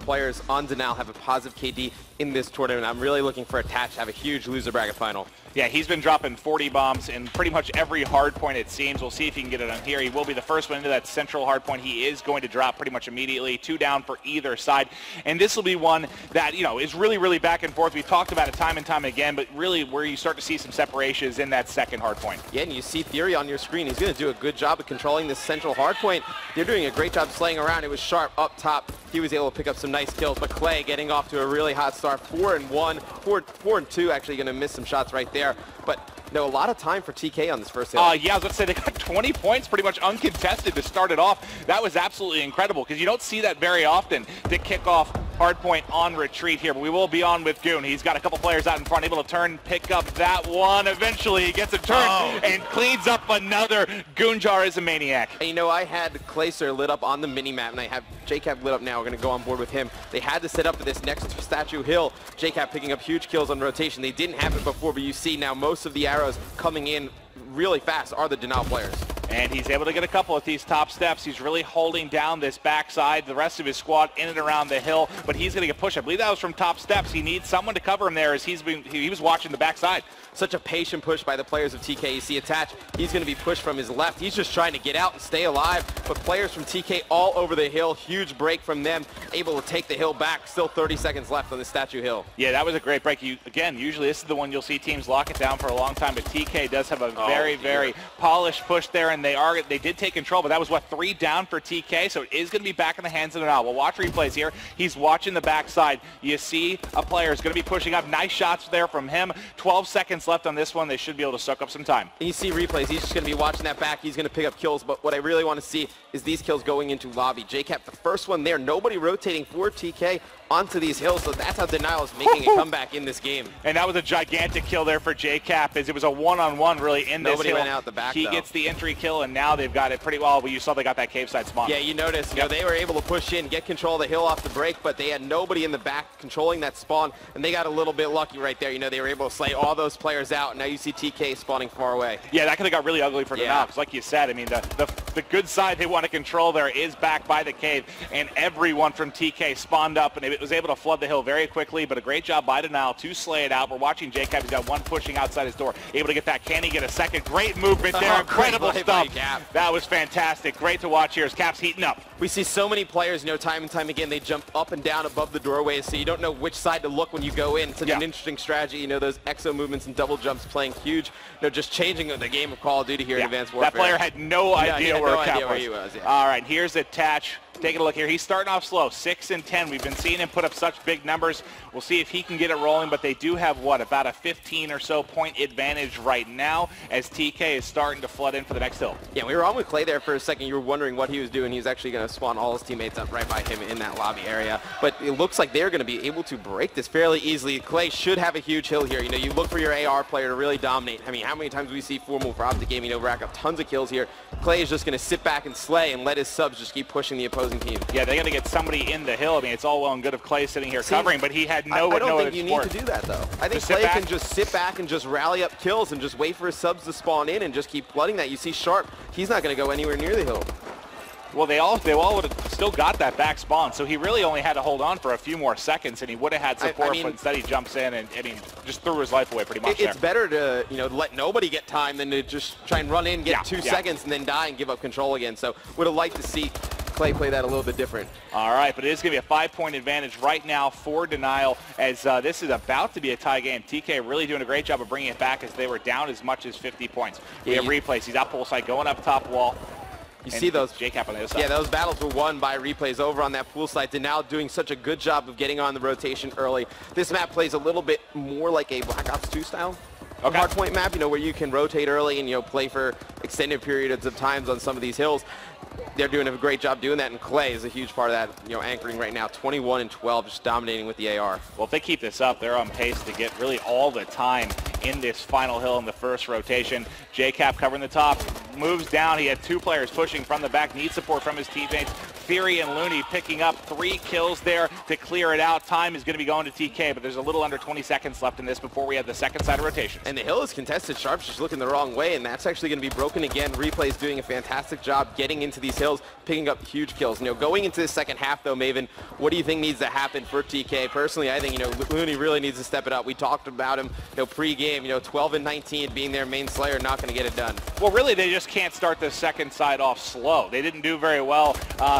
players on Denial have a positive KD in this tournament. I'm really looking for Attach to have a huge loser bracket final. Yeah, he's been dropping 40 bombs in pretty much every hard point, it seems. We'll see if he can get it on here. He will be the first one into that central hard point. He is going to drop pretty much immediately. 2 down for either side. And this will be one that, you know, is really, really back and forth. We've talked about it time and time again, but really where you start to see some separation is in that second hard point. Yeah, and you see Theory on your screen. He's going to do a good job of controlling this central hard point. They're doing a great job slaying around. It was Sharp up top. He was able to pick up some nice kills, but Clay getting off to a really hot start. 4-1, 4-2, actually going to miss some shots right there. But no, a lot of time for TK on this first hit. Yeah, I was about to say, they got 20 points pretty much uncontested to start it off. That was absolutely incredible because you don't see that very often to kick off hardpoint on retreat here, but we will be on with Goon. He's got a couple players out in front, able to turn, pick up that one. Eventually, he gets a turn and cleans up another. Goonjar is a maniac. And you know, I had Clayser lit up on the mini-map, and I have JCap lit up now. We're going to go on board with him. They had to set up for this next statue hill. JCap picking up huge kills on rotation. They didn't have it before, but you see now most of the arrows coming in really fast are the Denial players. And he's able to get a couple of these top steps. He's really holding down this backside. The rest of his squad in and around the hill, but he's going to get pushed. I believe that was from top steps. He needs someone to cover him there as he was watching the backside. Such a patient push by the players of TK. You see Attach, he's going to be pushed from his left. He's just trying to get out and stay alive, but players from TK all over the hill. Huge break from them, able to take the hill back. Still 30 seconds left on the statue hill. Yeah, that was a great break. Again, usually this is the one you'll see teams lock it down for a long time, but TK does have a very polished push there, and they did take control, but that was, what, 3 down for TK, so it is going to be back in the hands of Denial. We'll watch replays here. He's watching the backside. You see a player is going to be pushing up. Nice shots there from him. 12 seconds left on this one. They should be able to suck up some time. And you see replays. He's just going to be watching that back. He's going to pick up kills, but what I really want to see is these kills going into lobby. JCap, the first one there. Nobody rotating for TK onto these hills, so that's how Denial is making a comeback in this game. And that was a gigantic kill there for JCap, as it was a one-on-one really in this Nobody hill. went out the back, He gets the entry kill, and now they've got it pretty well. But you saw they got that cave side spawn. Yeah, you noticed, you know, they were able to push in, get control of the hill off the break, but they had nobody in the back controlling that spawn, and they got a little bit lucky right there. You know, they were able to slay all those players out, and now you see TK spawning far away. Yeah, that could have got really ugly for Denial, because like you said, I mean, the good side they want to control there is back by the cave, and everyone from TK spawned up, and it was able to flood the hill very quickly, but a great job by Denial to slay it out. We're watching JCap. He's got one pushing outside his door, able to get that. Can he get a second? Great movement there. Incredible stuff. That was fantastic. Great to watch here as Cap's heating up. We see so many players, you know, time and time again, they jump up and down above the doorways, so you don't know which side to look when you go in. It's an interesting strategy. You know, those exo movements and double jumps playing huge, you know, just changing the game of Call of Duty here in Advanced Warfare. That player had no idea where Cap was. He was. All right, here's Attach. Taking a look here. He's starting off slow, 6 and 10. We've been seeing him put up such big numbers. We'll see if he can get it rolling, but they do have, what, about a 15 or so point advantage right now as TK is starting to flood in for the next hill. Yeah, we were on with Clay there for a second. You were wondering what he was doing. He was actually going to spawn all his teammates up right by him in that lobby area, but it looks like they're going to be able to break this fairly easily. Clay should have a huge hill here. You know, you look for your AR player to really dominate. I mean, how many times we see Formal for Optic Gaming, you know, rack up tons of kills here. Clay is just going to sit back and slay and let his subs just keep pushing the opposing team. Yeah, they're going to get somebody in the hill. I mean, it's all well and good of Clay sitting here covering, but he had no I don't think you need to do that, though. I think Clay can just sit back and just rally up kills and just wait for his subs to spawn in and just keep flooding that. You see Sharp, he's not going to go anywhere near the hill. Well, they all would have still got that back spawn, so he really only had to hold on for a few more seconds, and he would have had support, but instead he jumps in and, I mean, just threw his life away pretty much It's better to, you know, let nobody get time than to just try and run in, get 2 seconds, and then die and give up control again. So would have liked to see Clay play that a little bit different. All right, but it is going to be a 5-point advantage right now for Denial, as this is about to be a tie game. TK really doing a great job of bringing it back, as they were down as much as 50 points. We have replays. He's out pool side, going up top wall. You see those, JCap on the other side. Yeah, those battles were won by replays over on that pool site. Denial doing such a good job of getting on the rotation early. This map plays a little bit more like a Black Ops 2 style. Hardpoint map, you know, where you can rotate early and, you know, play for extended periods of times on some of these hills. They're doing a great job doing that, and Clay is a huge part of that, you know, anchoring right now. 21 and 12, just dominating with the AR. Well, if they keep this up, they're on pace to get really all the time in this final hill in the first rotation. JCap covering the top, moves down. He had 2 players pushing from the back, needs support from his teammates. Theory and Looney picking up 3 kills there to clear it out. Time is going to be going to TK, but there's a little under 20 seconds left in this before we have the second side of rotation. And the hill is contested. Sharp's just looking the wrong way, and that's actually going to be broken again. Replay's doing a fantastic job getting into these hills, picking up huge kills. Going into the second half, though, Maven, what do you think needs to happen for TK? Personally, I think, Looney really needs to step it up. We talked about him, pre-game, 12 and 19 being their main slayer, not going to get it done. Well, really, they just can't start the second side off slow. They didn't do very well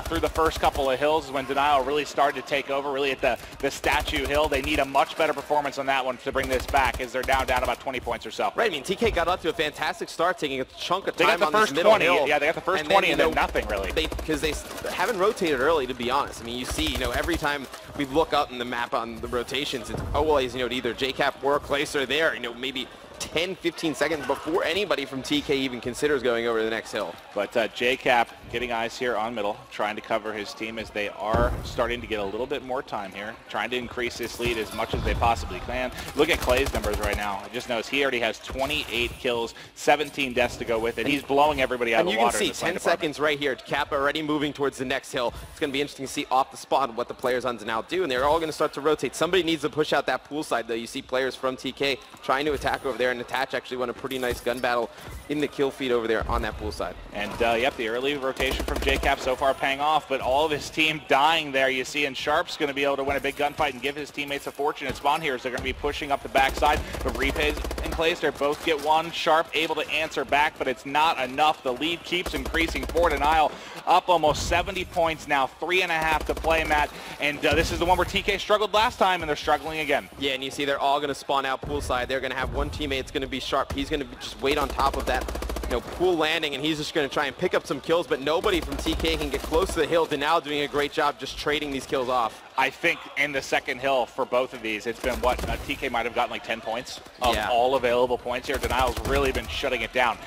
through the first couple of hills when Denial really started to take over, really at the Statue Hill. They need a much better performance on that one to bring this back, as they're down about 20 points or so. Right, TK got up to a fantastic start, taking a chunk of time on this middle hill. Yeah, they got the first 20 and then nothing, really. Because they haven't rotated early, to be honest. You see, every time we look up in the map on the rotations, it's always, either JCap or Clayster there, maybe 10, 15 seconds before anybody from TK even considers going over to the next hill. But JCap getting eyes here on middle, trying to cover his team as they are starting to get a little bit more time here, trying to increase this lead as much as they possibly can. Look at Clay's numbers right now. I just noticed he already has 28 kills, 17 deaths to go with it. He's blowing everybody out of the water. And you can see 10 seconds right here. Cap already moving towards the next hill. It's going to be interesting to see off the spot what the players on Denial do, and they're all going to start to rotate. Somebody needs to push out that pool side, though. You see players from TK trying to attack over there, and Attach actually won a pretty nice gun battle in the kill feed over there on that pool side. And yep, the early rotation from JCap so far paying off, but all of his team dying there, you see, and Sharp's going to be able to win a big gunfight and give his teammates a fortunate spawn here, so they're going to be pushing up the backside. But Repays and Clayster both get one. Sharp able to answer back, but it's not enough. The lead keeps increasing for Denial, up almost 70 points now, 3.5 to play, Matt. And this is the one where TK struggled last time, and they're struggling again. Yeah, and you see they're all going to spawn out poolside. They're going to have one teammate. It's going to be Sharp. He's going to just wait on top of that pool landing, and he's just going to try and pick up some kills, but nobody from TK can get close to the hill. Denial doing a great job just trading these kills off. I think in the second hill for both of these, it's been what, TK might have gotten like 10 points of all available points here. Denial's really been shutting it down.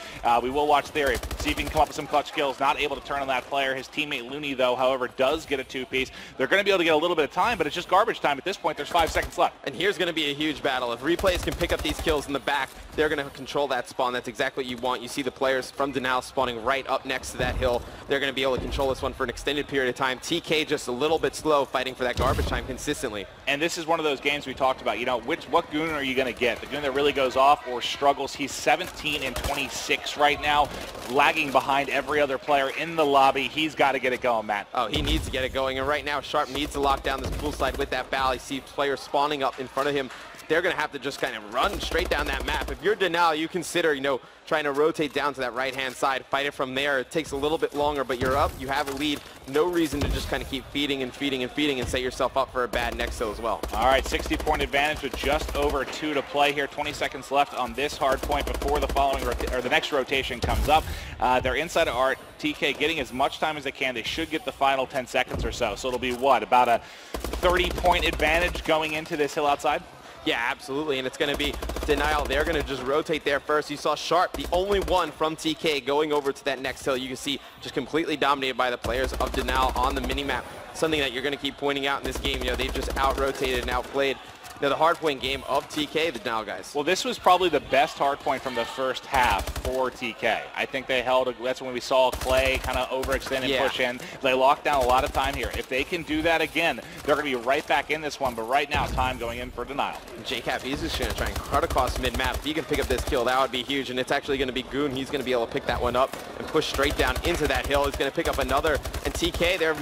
We will watch Theory, see if he can come up with some clutch kills. Not able to turn on that player. His teammate Looney, though, however, does get a 2-piece. They're going to be able to get a little bit of time, but it's just garbage time at this point. There's 5 seconds left. And here's going to be a huge battle. If Replays can pick up these kills in the back, they're going to control that spawn. That's exactly what you want. You see the players from Denial spawning right up next to that hill. They're going to be able to control this one for an extended period of time. TK just a little bit slow, fighting for that garbage time consistently. And this is one of those games we talked about. What goon are you going to get? The goon that really goes off or struggles? He's 17 and 26 right now, lagging behind every other player in the lobby. He's got to get it going, Matt. Oh, he needs to get it going. And right now, Sharp needs to lock down this poolside with that ball. You see players spawning up in front of him. They're going to have to just kind of run straight down that map. If you're Denial, you consider, trying to rotate down to that right-hand side, fight it from there. It takes a little bit longer, but you're up. You have a lead. No reason to just kind of keep feeding and feeding and feeding and set yourself up for a bad next hill as well. All right, 60-point advantage with just over 2 to play here. 20 seconds left on this hard point before the next rotation comes up. They're inside of Art. TK getting as much time as they can. They should get the final 10 seconds or so. So it'll be what, about a 30-point advantage going into this hill outside? Yeah, absolutely, and it's going to be Denial. They're going to just rotate there first. You saw Sharp, the only one from TK, going over to that next hill. You can see just completely dominated by the players of Denial on the minimap. Something that you're going to keep pointing out in this game. They've just out-rotated and outplayed the hardpoint game of TK, the Denial guys. Well, this was probably the best hardpoint from the first half for TK. I think they held, that's when we saw Clay kind of overextend and push in. They locked down a lot of time here. If they can do that again, they're going to be right back in this one, but right now, time going in for Denial. JCap, he's just going to try and cut across mid-map. If he can pick up this kill, that would be huge, and it's actually going to be Goon. He's going to be able to pick that one up and push straight down into that hill. He's going to pick up another, and TK, they're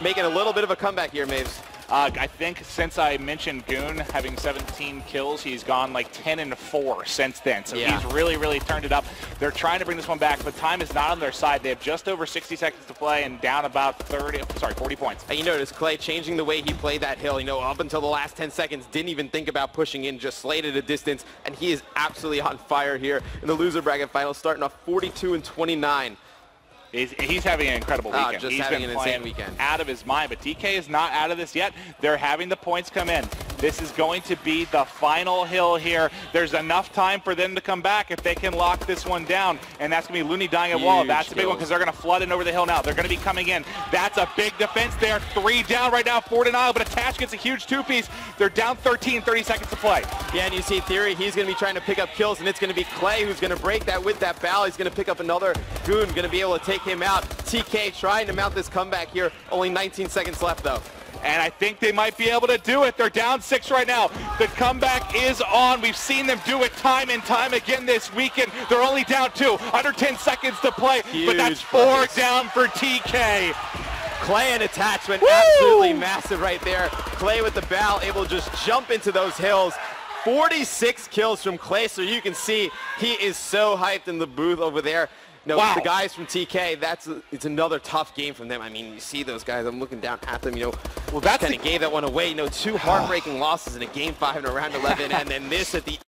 making a little bit of a comeback here, Maves. I think since I mentioned Goon having 17 kills, he's gone like 10 and 4 since then. So he's really, really turned it up. They're trying to bring this one back, but time is not on their side. They have just over 60 seconds to play and down about 40 points. And you notice Clay changing the way he played that hill. Up until the last 10 seconds, didn't even think about pushing in, just slayed at a distance. And he is absolutely on fire here in the loser bracket final, starting off 42 and 29. He's having an incredible weekend. Just he's having been an playing insane weekend. Out of his mind, but TK is not out of this yet. They're having the points come in. This is going to be the final hill here. There's enough time for them to come back if they can lock this one down, and that's going to be Looney dying at wall. That's a big one because they're going to flood in over the hill now. They're going to be coming in. That's a big defense there. 3 down right now for denial, but Attach gets a huge 2-piece. They're down 13, 30 seconds to play. Yeah, and you see Theory, he's going to be trying to pick up kills, and it's going to be Clay who's going to break that with that bow. He's going to pick up another goon, going to be able to take him out. TK trying to mount this comeback here. Only 19 seconds left, though. And I think they might be able to do it. They're down 6 right now. The comeback is on. We've seen them do it time and time again this weekend. They're only down 2, under 10 seconds to play, but that's 4 down for TK. Clay and Attachment, absolutely massive right there. Clay with the bow, able to just jump into those hills. 46 kills from Clay, so you can see he is so hyped in the booth over there. No, the guys from TK, it's another tough game from them. I mean, you see those guys, I'm looking down at them, well, that kind of gave that one away. 2 heartbreaking losses in a game 5 and a round 11, and then this at the